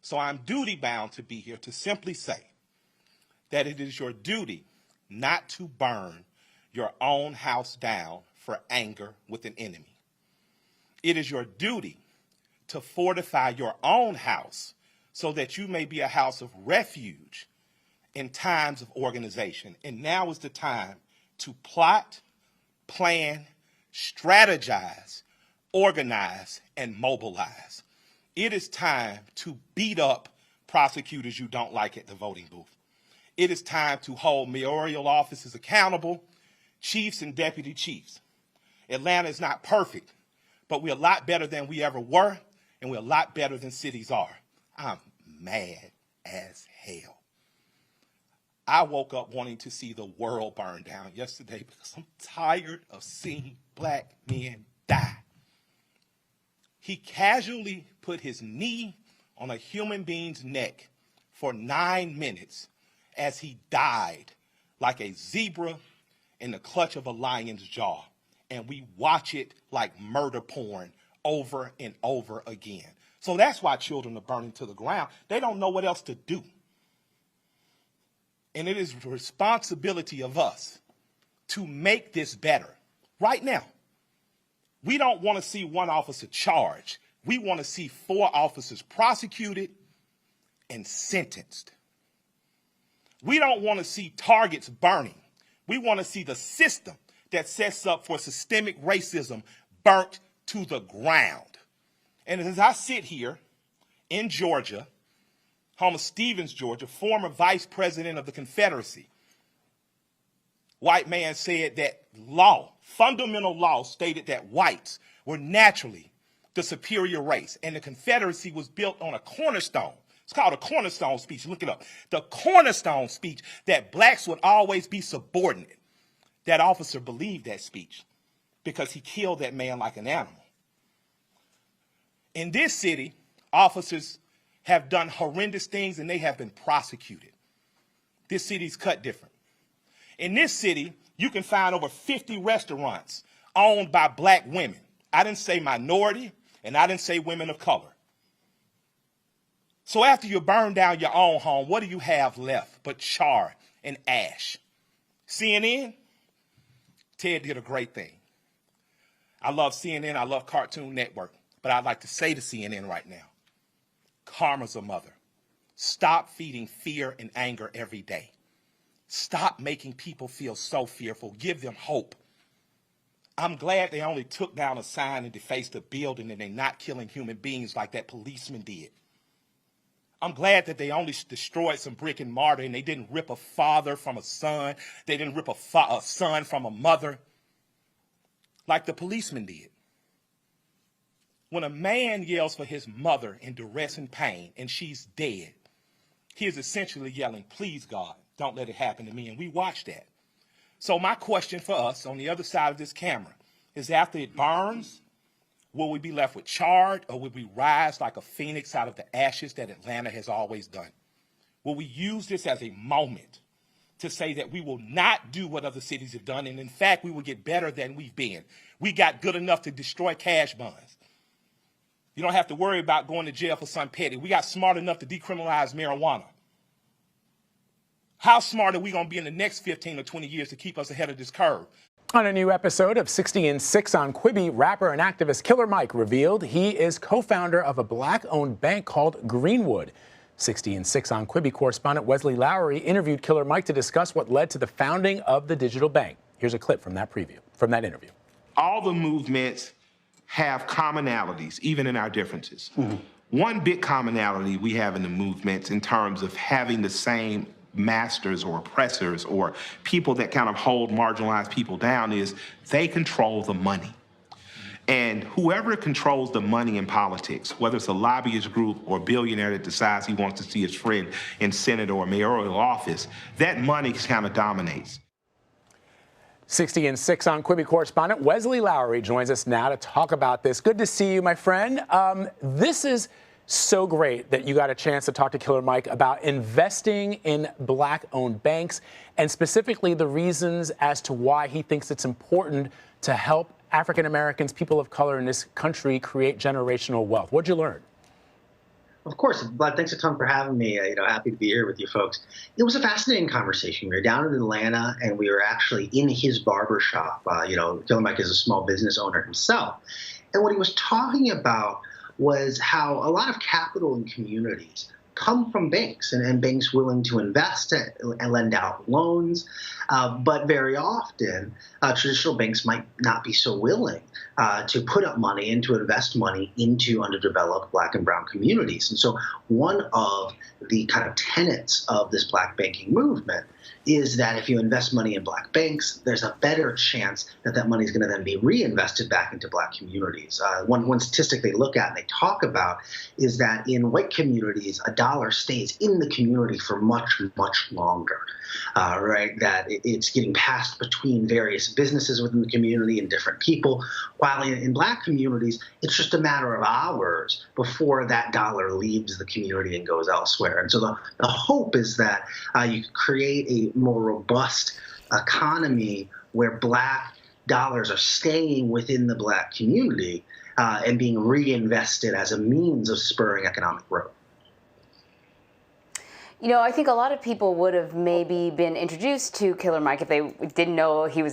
So I'm duty bound to be here to simply say that it is your duty not to burn your own house down for anger with an enemy. It is your duty to fortify your own house so that you may be a house of refuge in times of organization. And now is the time to plot, plan, strategize, organize, and mobilize. It is time to beat up prosecutors you don't like at the voting booth. It is time to hold mayoral offices accountable, chiefs and deputy chiefs. Atlanta is not perfect, but we're a lot better than we ever were, and we're a lot better than cities are. I'm mad as hell. I woke up wanting to see the world burn down yesterday because I'm tired of seeing black men die. He casually put his knee on a human being's neck for 9 minutes as he died like a zebra in the clutch of a lion's jaw. And we watch it like murder porn over and over again. So that's why children are burning to the ground. They don't know what else to do. And it is the responsibility of us to make this better right now. We don't want to see one officer charged. We want to see 4 officers prosecuted and sentenced. We don't want to see targets burning. We want to see the system that sets up for systemic racism burnt to the ground. And as I sit here in Georgia, home of Stevens, Georgia, former vice president of the Confederacy, white man said that law, fundamental law, stated that whites were naturally the superior race, and the Confederacy was built on a cornerstone. It's called a cornerstone speech. Look it up. The cornerstone speech that blacks would always be subordinate. That officer believed that speech because he killed that man like an animal. In this city, officers have done horrendous things and they have been prosecuted. This city's cut different. In this city, you can find over 50 restaurants owned by black women. I didn't say minority, and I didn't say women of color. So after you burn down your own home, what do you have left but char and ash? CNN? Ted did a great thing. I love CNN, I love Cartoon Network, but I'd like to say to CNN right now, karma's a mother. Stop feeding fear and anger every day. Stop making people feel so fearful. Give them hope. I'm glad they only took down a sign and defaced a building and they're not killing human beings like that policeman did. I'm glad that they only destroyed some brick and mortar and they didn't rip a father from a son. They didn't rip a son from a mother like the policeman did. When a man yells for his mother in duress and pain and she's dead, he is essentially yelling, please, God, don't let it happen to me. And we watch that. So my question for us on the other side of this camera is, after it burns, will we be left with charred, or will we rise like a phoenix out of the ashes that Atlanta has always done? Will we use this as a moment to say that we will not do what other cities have done, and in fact, we will get better than we've been? We got good enough to destroy cash bonds. You don't have to worry about going to jail for something petty. We got smart enough to decriminalize marijuana. How smart are we going to be in the next 15 or 20 years to keep us ahead of this curve? On a new episode of 60 and 6 on Quibi, rapper and activist Killer Mike revealed he is co-founder of a black-owned bank called Greenwood. 60 and 6 on Quibi correspondent Wesley Lowery interviewed Killer Mike to discuss what led to the founding of the digital bank. Here's a clip from that interview. All the movements have commonalities, even in our differences. Mm-hmm. One big commonality we have in the movements in terms of having the same masters or oppressors or people that kind of hold marginalized people down is they control the money. And whoever controls the money in politics, whether it's a lobbyist group or a billionaire that decides he wants to see his friend in Senate or mayoral office, that money kind of dominates. 60 and 6 on Quibi correspondent Wesley Lowery joins us now to talk about this. Good to see you, my friend. This is so great that you got a chance to talk to Killer Mike about investing in black-owned banks and specifically the reasons as to why he thinks it's important to help African Americans, people of color in this country, create generational wealth. What'd you learn? Of course, Bud, thanks a ton for having me. Happy to be here with you folks. It was a fascinating conversation. We were down in Atlanta, and we were actually in his barber shop. Killer Mike is a small business owner himself. And what he was talking about was how a lot of capital in communities come from banks and banks willing to invest and lend out loans. But very often, traditional banks might not be so willing to put up money and to invest money into underdeveloped Black and brown communities. And so one of the kind of tenets of this Black banking movement is that if you invest money in Black banks, there's a better chance that that money is going to then be reinvested back into Black communities. One statistic they look at and they talk about is that in white communities, a dollar stays in the community for much, much longer. Right, that it's getting passed between various businesses within the community and different people, while in Black communities, it's just a matter of hours before that dollar leaves the community and goes elsewhere. And so the hope is that you can create a more robust economy where Black dollars are staying within the Black community and being reinvested as a means of spurring economic growth. I think a lot of people would have maybe been introduced to Killer Mike if they didn't know him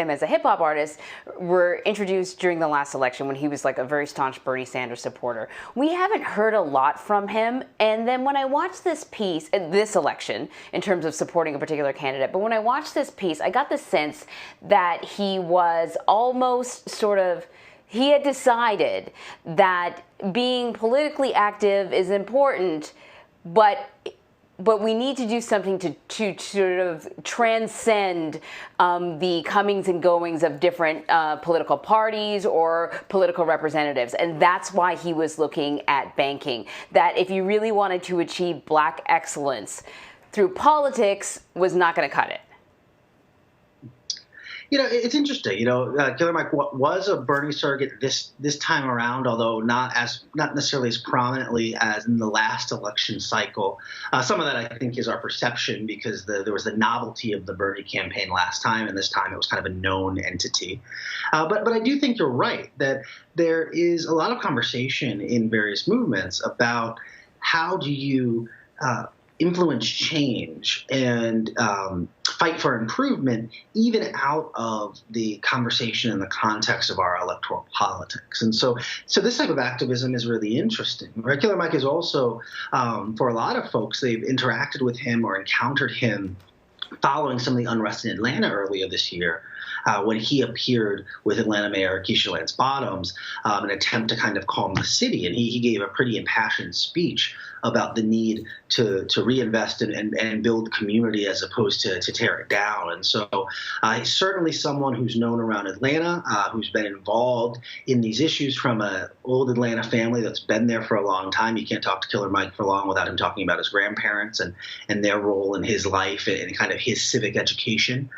as a hip hop artist, were introduced during the last election when he was like a very staunch Bernie Sanders supporter. We haven't heard a lot from him. And then when I watched this piece, this election, in terms of supporting a particular candidate, but when I watched this piece, I got the sense that he was almost he had decided that being politically active is important, but we need to do something to sort of transcend the comings and goings of different political parties or political representatives. And that's why he was looking at banking. That if you really wanted to achieve Black excellence through politics was not going to cut it. It's interesting. Killer Mike was a Bernie surrogate this time around, although not necessarily as prominently as in the last election cycle. Some of that, I think, is our perception because there was the novelty of the Bernie campaign last time, and this time it was kind of a known entity. But I do think you're right that there is a lot of conversation in various movements about how do you influence change and fight for improvement, even out of the conversation in the context of our electoral politics. And so this type of activism is really interesting. Killer Mike is also, for a lot of folks, they've interacted with him or encountered him following some of the unrest in Atlanta earlier this year, when he appeared with Atlanta Mayor Keisha Lance Bottoms, an attempt to kind of calm the city. And he gave a pretty impassioned speech about the need to reinvest and build community as opposed to tear it down. And so he's certainly someone who's known around Atlanta, who's been involved in these issues from an old Atlanta family that's been there for a long time. You can't talk to Killer Mike for long without him talking about his grandparents and their role in his life and kind of his civic education.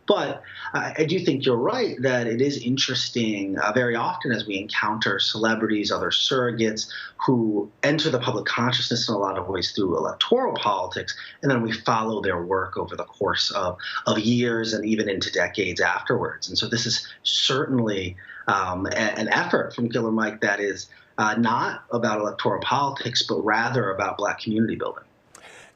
But I do think you're right that it is interesting very often as we encounter celebrities, other surrogates who enter the public consciousness in a lot of ways through electoral politics, and then we follow their work over the course of years and even into decades afterwards. And so this is certainly an effort from Killer Mike that is not about electoral politics, but rather about Black community building.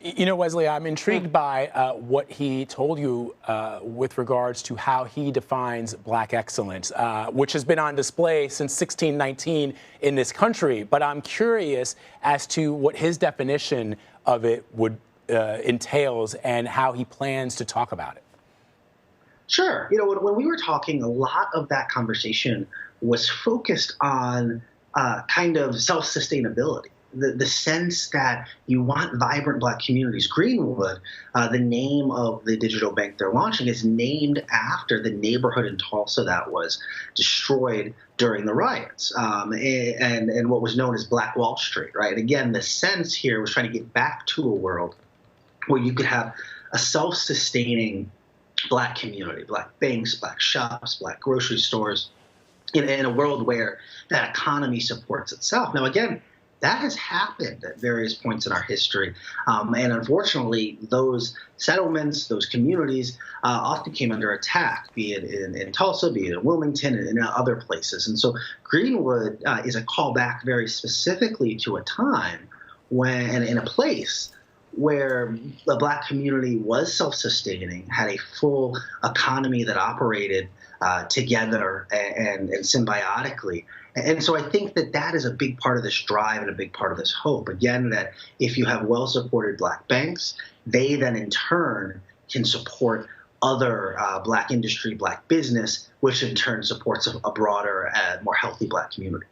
Wesley, I'm intrigued by what he told you with regards to how he defines Black excellence, which has been on display since 1619 in this country. But I'm curious as to what his definition of it would entails and how he plans to talk about it. Sure. When we were talking, a lot of that conversation was focused on kind of self-sustainability. The sense that you want vibrant Black communities. Greenwood, the name of the digital bank they're launching, is named after the neighborhood in Tulsa that was destroyed during the riots and what was known as Black Wall Street, right? Again, the sense here was trying to get back to a world where you could have a self-sustaining Black community, Black banks, Black shops, Black grocery stores, in a world where that economy supports itself. Now, again, that has happened at various points in our history. And unfortunately, those settlements, those communities often came under attack, be it in Tulsa, be it in Wilmington, and in other places. And so Greenwood is a callback very specifically to a time when in a place where the Black community was self-sustaining, had a full economy that operated together and symbiotically. And so I think that is a big part of this drive and a big part of this hope. Again, that if you have well-supported Black banks, they then in turn can support other Black industry, Black business, which in turn supports a broader, more healthy Black community.